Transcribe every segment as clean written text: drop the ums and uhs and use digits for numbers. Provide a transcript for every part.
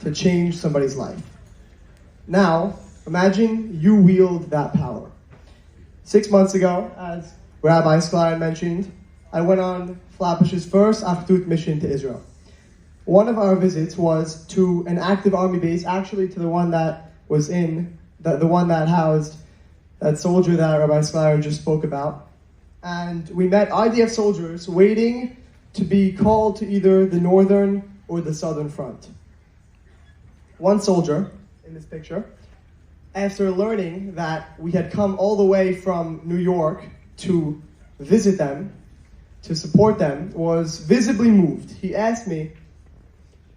to change somebody's life. Now, imagine you wield that power. 6 months ago, as Rabbi Sklar mentioned, I went on Flatbush's first Achdut mission to Israel. One of our visits was to an active army base, actually to the one that was the one that housed that soldier that Rabbi Sklar just spoke about. And we met IDF soldiers waiting to be called to either the northern or the southern front. One soldier, in this picture, after learning that we had come all the way from New York to visit them, to support them, was visibly moved. He asked me,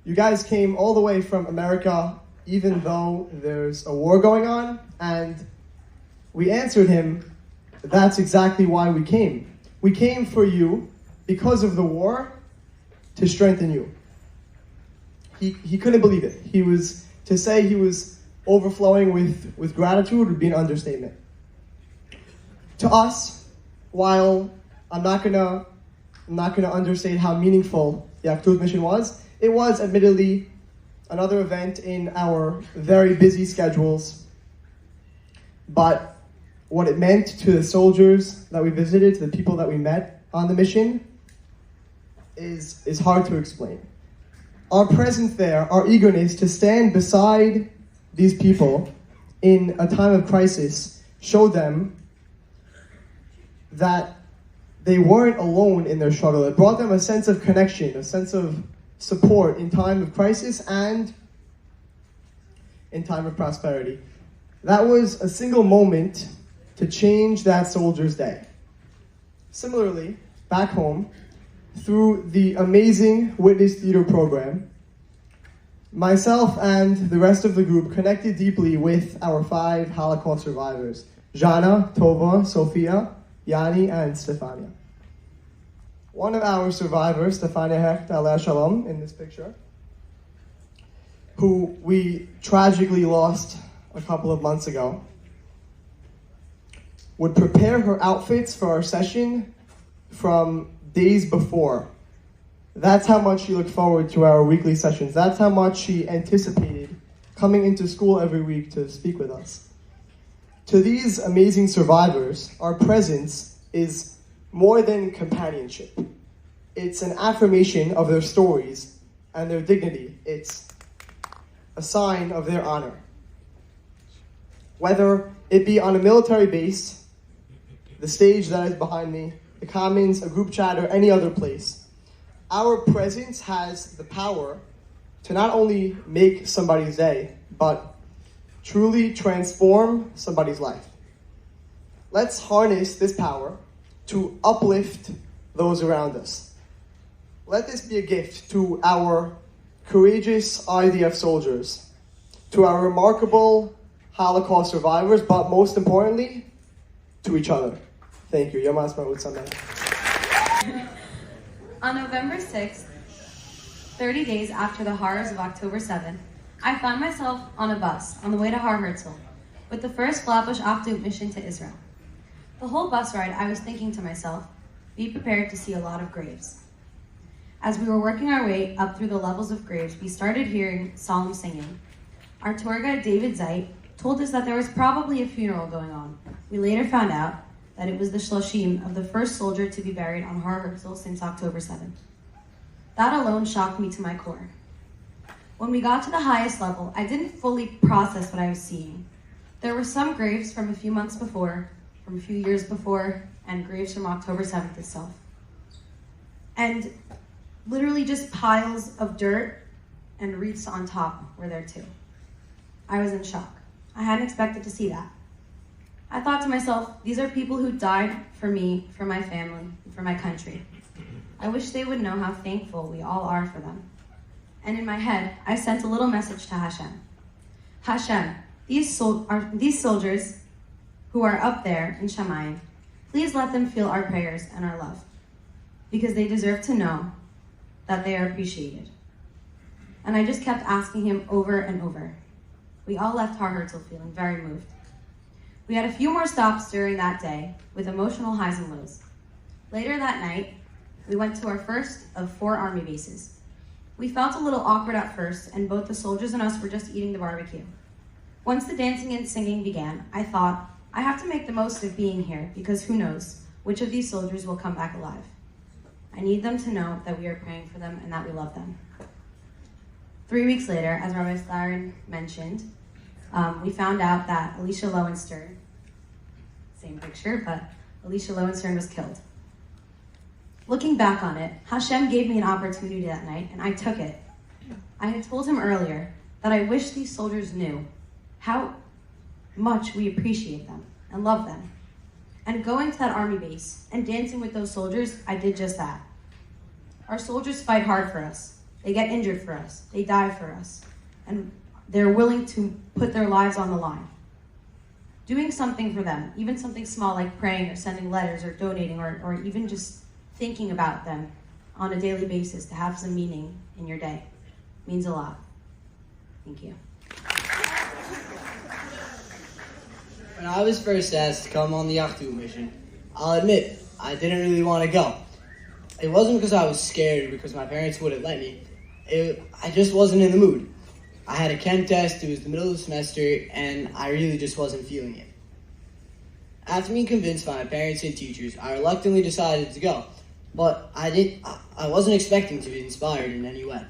"You guys came all the way from America even though there's a war going on?" And we answered him, "That's exactly why we came. We came for you because of the war to strengthen you." He couldn't believe it. To say he was overflowing with gratitude would be an understatement. To us, while I'm not gonna understate how meaningful the Achdut mission was, it was admittedly another event in our very busy schedules. But what it meant to the soldiers that we visited, to the people that we met on the mission, is hard to explain. Our presence there, our eagerness to stand beside these people in a time of crisis, showed them that they weren't alone in their struggle. It brought them a sense of connection, a sense of support in time of crisis and in time of prosperity. That was a single moment to change that soldier's day. Similarly, back home, through the amazing Witness Theater program, myself and the rest of the group connected deeply with our 5 Holocaust survivors, Jana, Tova, Sophia, Yanni, and Stefania. One of our survivors, Stefania Hecht, Aleh Shalom, in this picture, who we tragically lost a couple of months ago, would prepare her outfits for our session from days before. That's how much she looked forward to our weekly sessions. That's how much she anticipated coming into school every week to speak with us. To these amazing survivors, our presence is more than companionship. It's an affirmation of their stories and their dignity. It's a sign of their honor. Whether it be on a military base, the stage that is behind me, the Commons, a group chat, or any other place, our presence has the power to not only make somebody's day, but truly transform somebody's life. Let's harness this power to uplift those around us. Let this be a gift to our courageous IDF soldiers, to our remarkable Holocaust survivors, but most importantly, to each other. Thank you. Yom HaAtzmaut Sameach. On November 6th, 30 days after the horrors of October 7th, I found myself on a bus on the way to Har Herzl with the first Flatbush Achdut mission to Israel. The whole bus ride, I was thinking to myself, be prepared to see a lot of graves. As we were working our way up through the levels of graves, we started hearing solemn singing. Our tour guide, David Zeit, told us that there was probably a funeral going on. We later found out that it was the Shloshim of the first soldier to be buried on Har Herzl since October 7th. That alone shocked me to my core. When we got to the highest level, I didn't fully process what I was seeing. There were some graves from a few months before, from a few years before, and graves from October 7th itself. And literally just piles of dirt and wreaths on top were there too. I was in shock. I hadn't expected to see that. I thought to myself, these are people who died for me, for my family, and for my country. I wish they would know how thankful we all are for them. And in my head, I sent a little message to Hashem. Hashem, these soldiers who are up there in Shamayim, please let them feel our prayers and our love, because they deserve to know that they are appreciated. And I just kept asking him over and over. We all left Har Herzl feeling very moved. We had a few more stops during that day with emotional highs and lows. Later that night, we went to our first of 4 army bases. We felt a little awkward at first, and both the soldiers and us were just eating the barbecue. Once the dancing and singing began, I thought, I have to make the most of being here, because who knows which of these soldiers will come back alive. I need them to know that we are praying for them and that we love them. 3 weeks later, as Rabbi Steiren mentioned, we found out that Alicia Lowenstern, same picture, but Alicia Lowenstern was killed. Looking back on it, Hashem gave me an opportunity that night, and I took it. I had told him earlier that I wish these soldiers knew how much we appreciate them and love them. And going to that army base and dancing with those soldiers, I did just that. Our soldiers fight hard for us. They get injured for us. They die for us. And they're willing to put their lives on the line. Doing something for them, even something small like praying or sending letters or donating or even just thinking about them on a daily basis to have some meaning in your day means a lot. Thank you. When I was first asked to come on the Yachtu mission, I'll admit, I didn't really want to go. It wasn't because I was scared or because my parents wouldn't let me. I just wasn't in the mood. I had a chem test, it was the middle of the semester, and I really just wasn't feeling it. After being convinced by my parents and teachers, I reluctantly decided to go, but I wasn't expecting to be inspired in any way.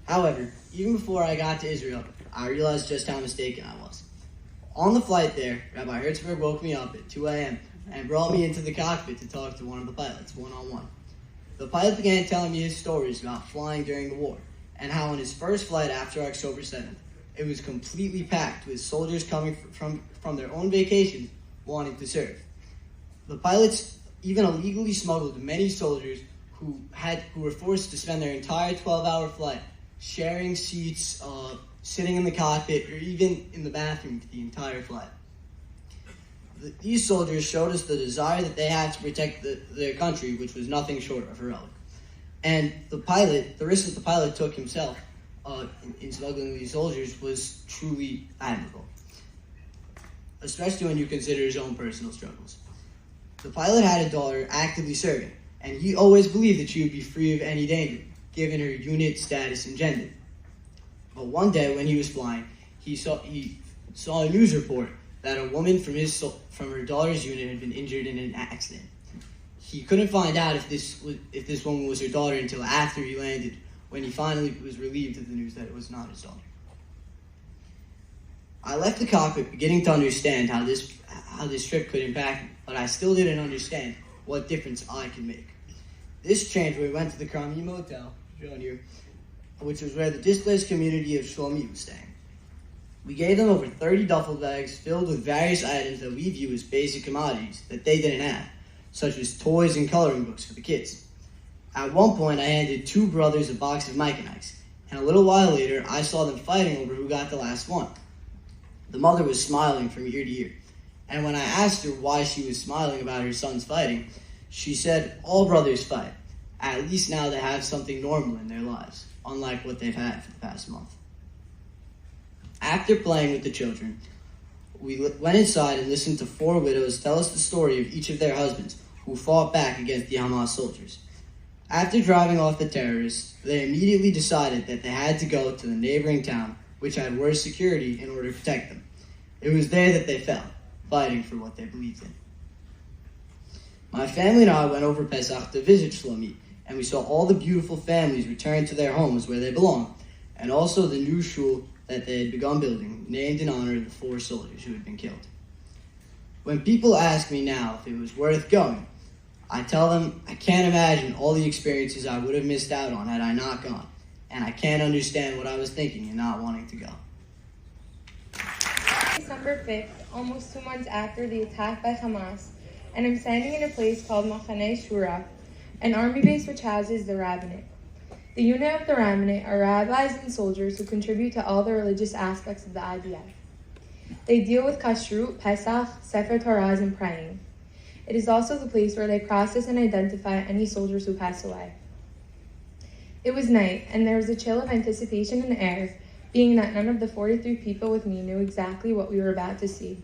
However, even before I got to Israel, I realized just how mistaken I was. On the flight there, Rabbi Hertzberg woke me up at 2 a.m. and brought me into the cockpit to talk to one of the pilots, one-on-one. The pilot began telling me his stories about flying during the war, and how on his first flight after October 7th, it was completely packed with soldiers coming from their own vacations wanting to serve. The pilots even illegally smuggled many soldiers who were forced to spend their entire 12-hour flight sharing seats, sitting in the cockpit, or even in the bathroom for the entire flight. These soldiers showed us the desire that they had to protect their country, which was nothing short of heroic. And the risk that the pilot took himself in smuggling these soldiers was truly admirable, especially when you consider his own personal struggles. The pilot had a daughter actively serving, and he always believed that she would be free of any danger, given her unit status and gender. But one day when he was flying, he saw a news report that a woman from her daughter's unit had been injured in an accident. He couldn't find out if this woman was her daughter until after he landed, when he finally was relieved of the news that it was not his daughter. I left the cockpit beginning to understand how this trip could impact me, but I still didn't understand what difference I could make. This changed when we went to the Carmi Motel, shown here, which was where the displaced community of Shlomi was staying. We gave them over 30 duffel bags filled with various items that we view as basic commodities that they didn't have, such as toys and coloring books for the kids. At one point, I handed 2 brothers a box of Mike and Ike's, and a little while later, I saw them fighting over who got the last one. The mother was smiling from ear to ear, and when I asked her why she was smiling about her son's fighting, she said, all brothers fight. At least now they have something normal in their lives, unlike what they've had for the past month. After playing with the children, we went inside and listened to 4 widows tell us the story of each of their husbands who fought back against the Hamas soldiers. After driving off the terrorists, they immediately decided that they had to go to the neighboring town, which had worse security, in order to protect them. It was there that they fell, fighting for what they believed in. My family and I went over Pesach to visit Shlomi, and we saw all the beautiful families return to their homes where they belong, and also the new shul that they had begun building, named in honor of the 4 soldiers who had been killed. When people ask me now if it was worth going, I tell them I can't imagine all the experiences I would have missed out on had I not gone, and I can't understand what I was thinking in not wanting to go. December 5th, almost 2 months after the attack by Hamas, and I'm standing in a place called Machaneh Shura, an army base which houses the rabbinate. The unit of the rabbinate are rabbis and soldiers who contribute to all the religious aspects of the IDF. They deal with kashrut, Pesach, Sefer Torahs, and praying. It is also the place where they process and identify any soldiers who pass away. It was night, and there was a chill of anticipation in the air, being that none of the 43 people with me knew exactly what we were about to see.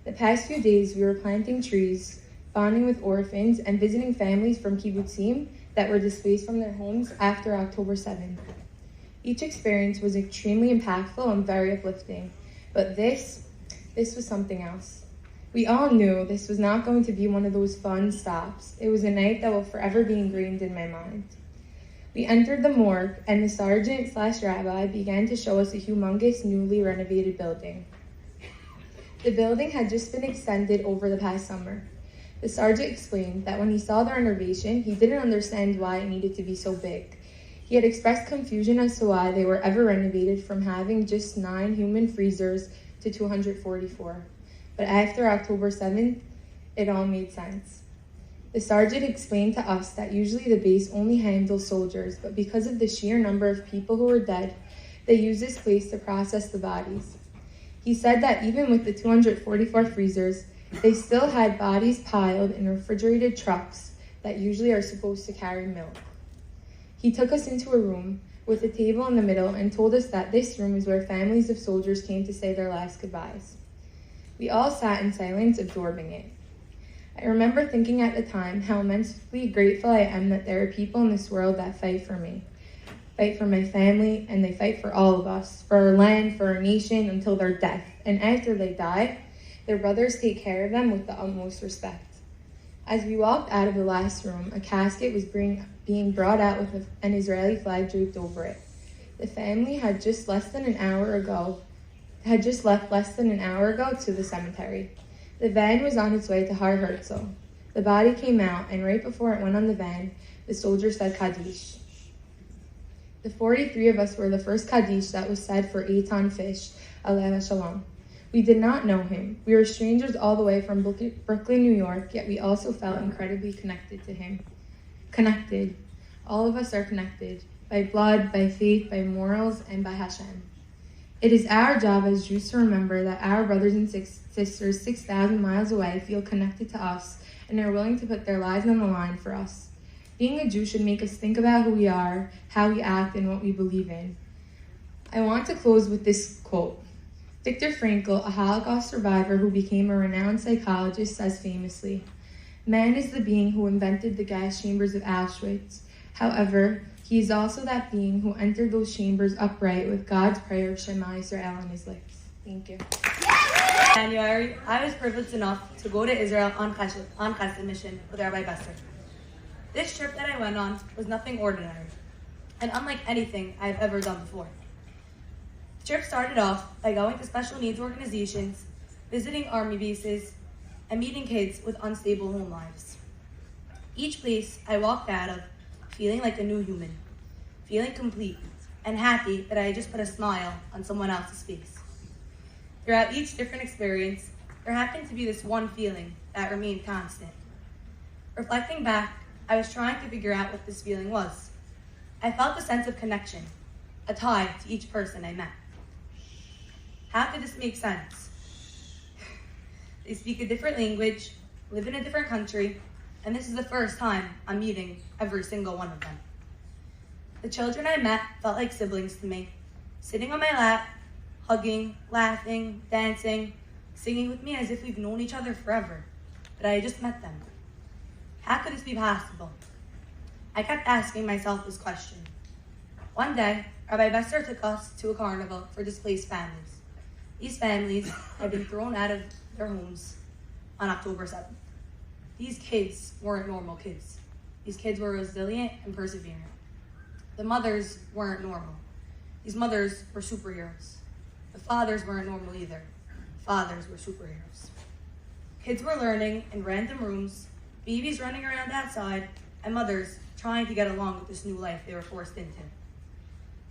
The past few days, we were planting trees, bonding with orphans, and visiting families from kibbutzim that were displaced from their homes after October 7th. Each experience was extremely impactful and very uplifting, but this was something else. We all knew this was not going to be one of those fun stops. It was a night that will forever be ingrained in my mind. We entered the morgue, and the sergeant/rabbi began to show us a humongous, newly renovated building. The building had just been extended over the past summer. The sergeant explained that when he saw the renovation, he didn't understand why it needed to be so big. He had expressed confusion as to why they were ever renovated from having just 9 human freezers to 244. But after October 7th, it all made sense. The sergeant explained to us that usually the base only handles soldiers, but because of the sheer number of people who were dead, they use this place to process the bodies. He said that even with the 244 freezers, they still had bodies piled in refrigerated trucks that usually are supposed to carry milk. He took us into a room with a table in the middle and told us that this room is where families of soldiers came to say their last goodbyes. We all sat in silence, absorbing it. I remember thinking at the time how immensely grateful I am that there are people in this world that fight for me, fight for my family, and they fight for all of us, for our land, for our nation, until their death. And after they die, their brothers take care of them with the utmost respect. As we walked out of the last room, a casket was being brought out with an Israeli flag draped over it. The family had just left less than an hour ago to the cemetery. The van was on its way to Har Herzl. The body came out, and right before it went on the van, the soldier said Kaddish. The 43 of us were the first Kaddish that was said for Eitan Fish, Aleva Shalom. We did not know him. We were strangers all the way from Brooklyn, New York, yet we also felt incredibly connected to him. Connected. All of us are connected, by blood, by faith, by morals, and by Hashem. It is our job as Jews to remember that our brothers and sisters 6,000 miles away feel connected to us and are willing to put their lives on the line for us. Being a Jew should make us think about who we are, how we act, and what we believe in. I want to close with this quote. Viktor Frankl, a Holocaust survivor who became a renowned psychologist, says famously, "Man is the being who invented the gas chambers of Auschwitz. However, he is also that being who entered those chambers upright with God's prayer of Shema Yisrael on his lips." Thank you. January, I was privileged enough to go to Israel on Chesed mission with Rabbi Besser. This trip that I went on was nothing ordinary, and unlike anything I've ever done before. The trip started off by going to special needs organizations, visiting army bases, and meeting kids with unstable home lives. Each place I walked out of feeling like a new human, feeling complete, and happy that I had just put a smile on someone else's face. Throughout each different experience, there happened to be this one feeling that remained constant. Reflecting back, I was trying to figure out what this feeling was. I felt a sense of connection, a tie to each person I met. How could this make sense? They speak a different language, live in a different country, and this is the first time I'm meeting every single one of them. The children I met felt like siblings to me, sitting on my lap, hugging, laughing, dancing, singing with me as if we've known each other forever, but I had just met them. How could this be possible? I kept asking myself this question. One day, Rabbi Besser took us to a carnival for displaced families. These families had been thrown out of their homes on October 7th. These kids weren't normal kids. These kids were resilient and perseverant. The mothers weren't normal. These mothers were superheroes. The fathers weren't normal either. Fathers were superheroes. Kids were learning in random rooms, babies running around outside, and mothers trying to get along with this new life they were forced into.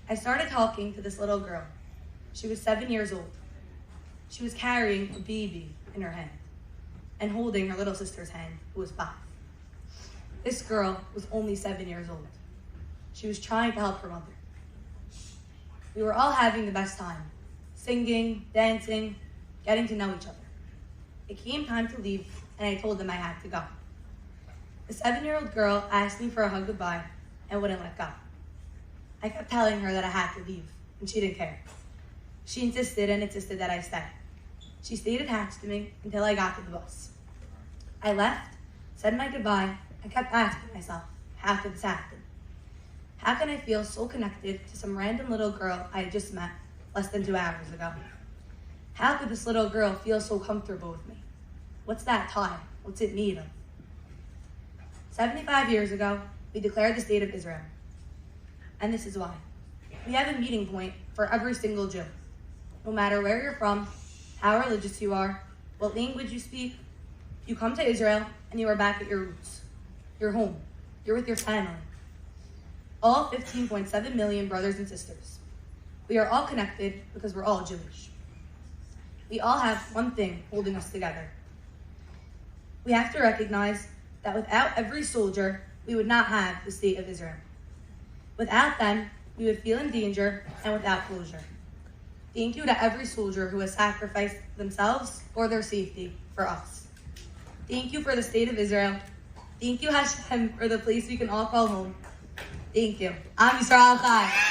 I started talking to this little girl. She was 7 years old. She was carrying a baby in her hand and holding her little sister's hand, who was 5. This girl was only 7 years old. She was trying to help her mother. We were all having the best time, singing, dancing, getting to know each other. It came time to leave, and I told them I had to go. The 7-year-old girl asked me for a hug goodbye and wouldn't let go. I kept telling her that I had to leave, and she didn't care. She insisted and insisted that I stay. She stayed attached to me until I got to the bus. I left, said my goodbye, and kept asking myself, how could this happen? How can I feel so connected to some random little girl I had just met less than 2 hours ago? How could this little girl feel so comfortable with me? What's that tie? What's it made of? 75 years ago, we declared the State of Israel. And this is why. We have a meeting point for every single Jew. No matter where you're from, how religious you are, what language you speak, you come to Israel and you are back at your roots. You're home. You're with your family. All 15.7 million brothers and sisters. We are all connected because we're all Jewish. We all have one thing holding us together. We have to recognize that without every soldier, we would not have the State of Israel. Without them, we would feel in danger and without closure. Thank you to every soldier who has sacrificed themselves or their safety for us. Thank you for the State of Israel. Thank you, Hashem, for the place we can all call home. Thank you. Am Yisrael Chai.